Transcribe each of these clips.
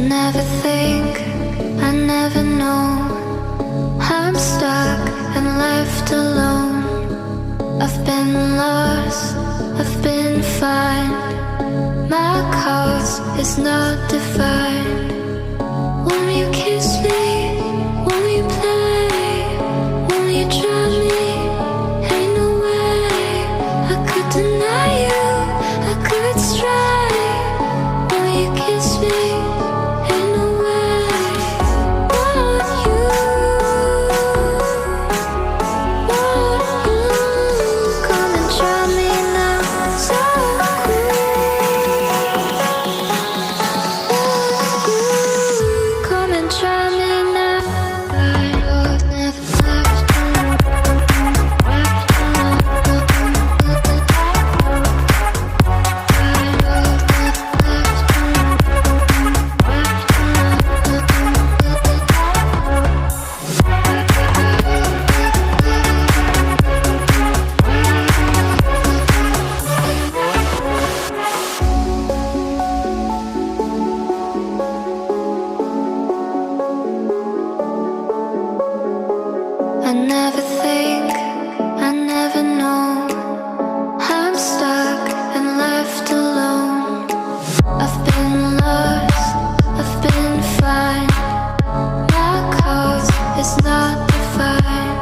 never think, I never know. I'm stuck and left alone. I've been lost, I've been fine. My cause is not defined. Won't you kiss me? Won't you play? Won't you drive me? Ain't no way I could deny you, I could stray. Won't you kiss me? Ain't no way. Want you, come and try me now, so come and try me now. I was never left alone. I never think, I never know. I'm stuck and left alone. I've been lost, I've been fine. My cause is not defined.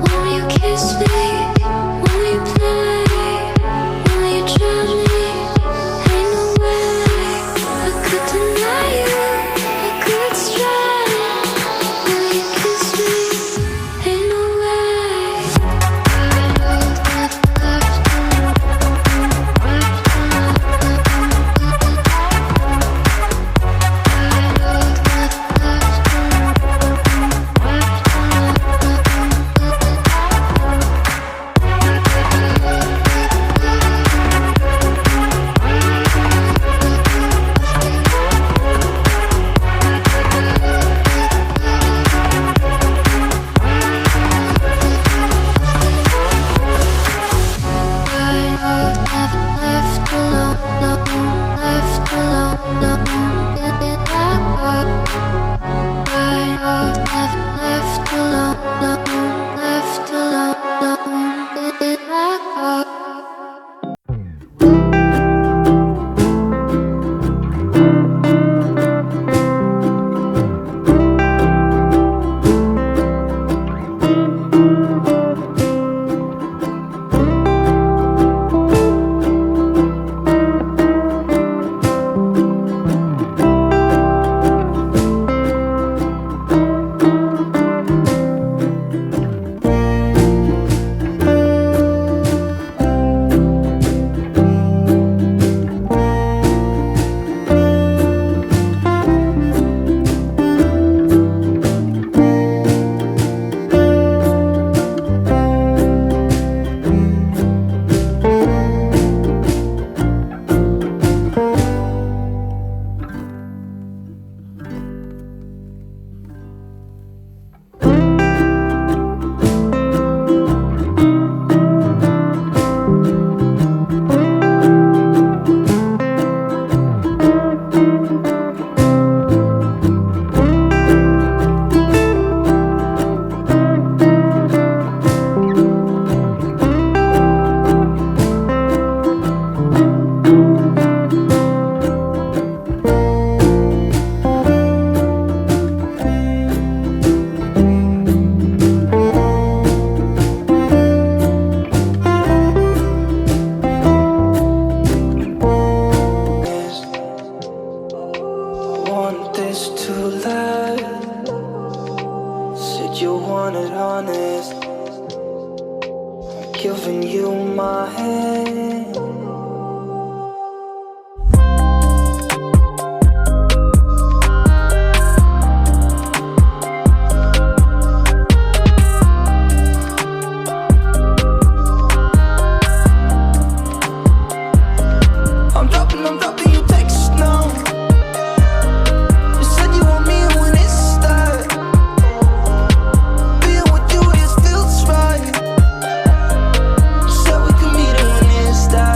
Won't you kiss me? Won't you play? Won't you drive me? Ain't no way I could deny you, I could stray. Will you kiss me? Ain't no way. I was never left alone. Giving you my hand. I'm dropping you texts now. You said you want me when it starts. Being with you, it feels right. You said we could meet it when it starts.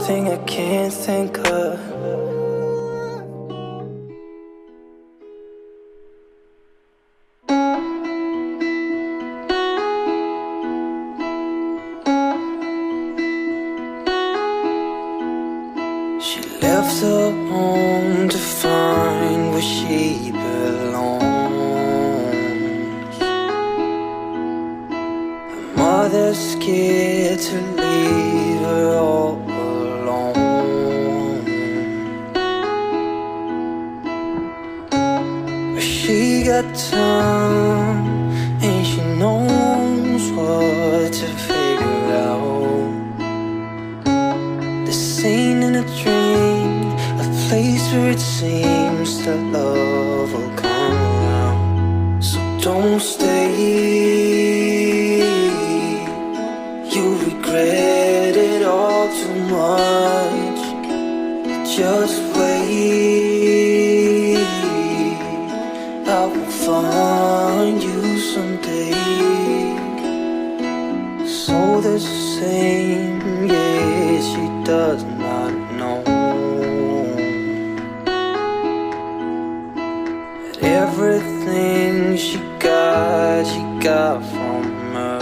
thing I can't think of. She left her home to find where she belongs. Her mother's scared to leave her all alone. But she got time and she knows what to figure out. This ain't in a dream, a place where it seems that love will come around. So don't stay, you regret it all too much. Just wait, I will find you someday. So the same, yeah, she does not know that everything she got from her.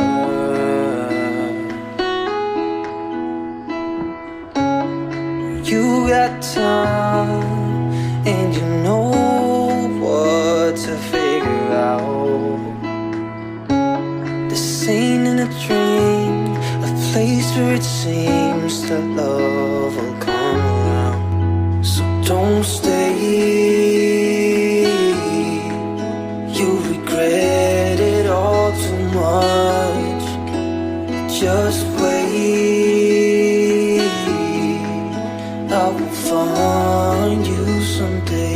You got time and you know what to figure out. This ain't in a dream, a place where it seems that love will come around. So don't stay, you regret it all too much. Just wait, I will find you someday.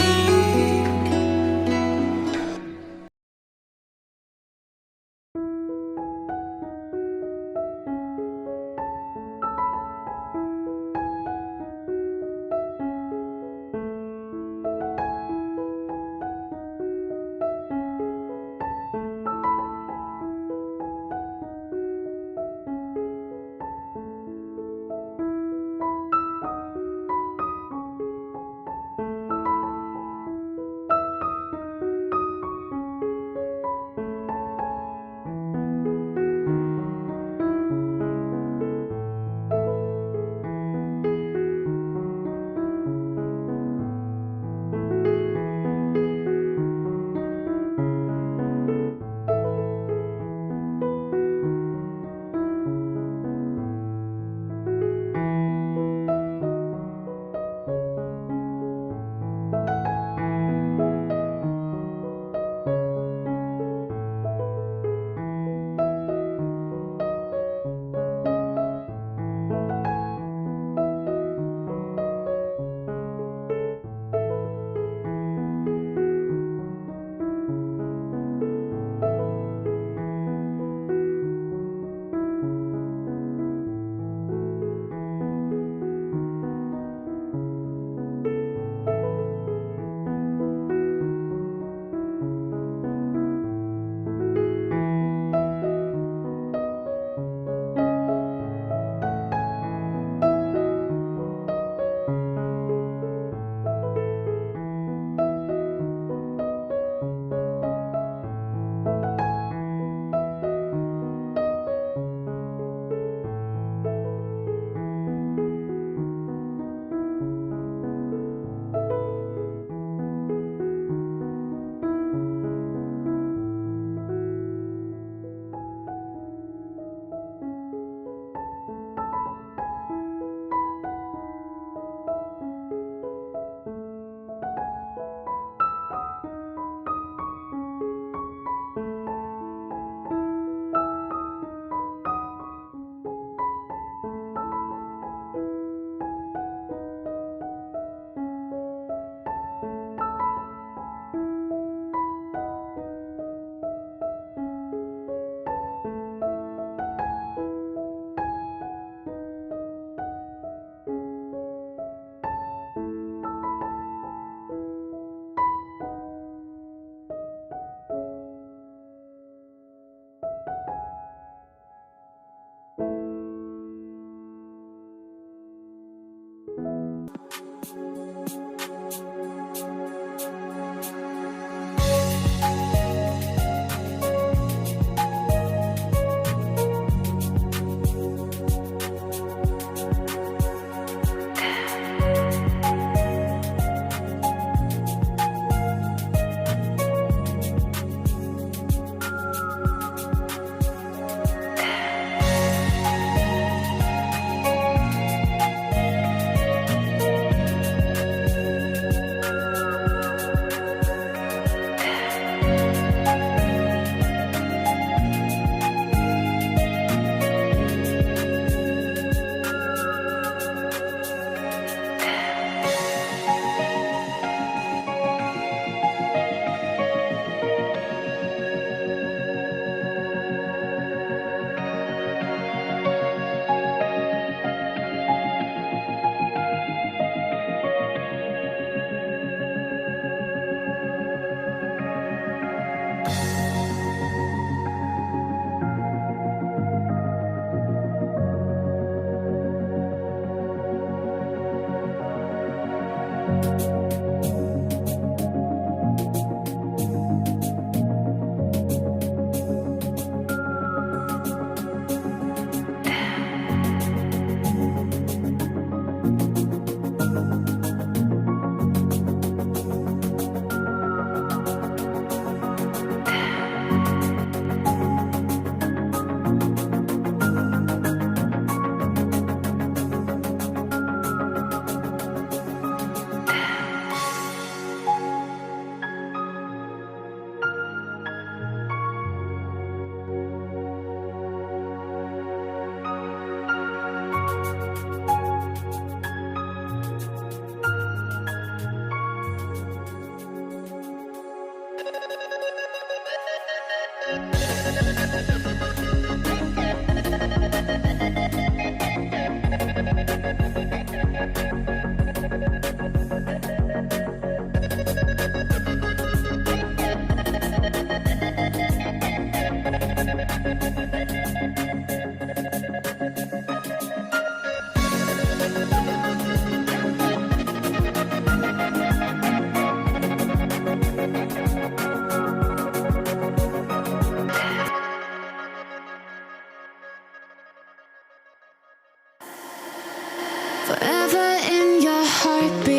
Forever in your heartbeat.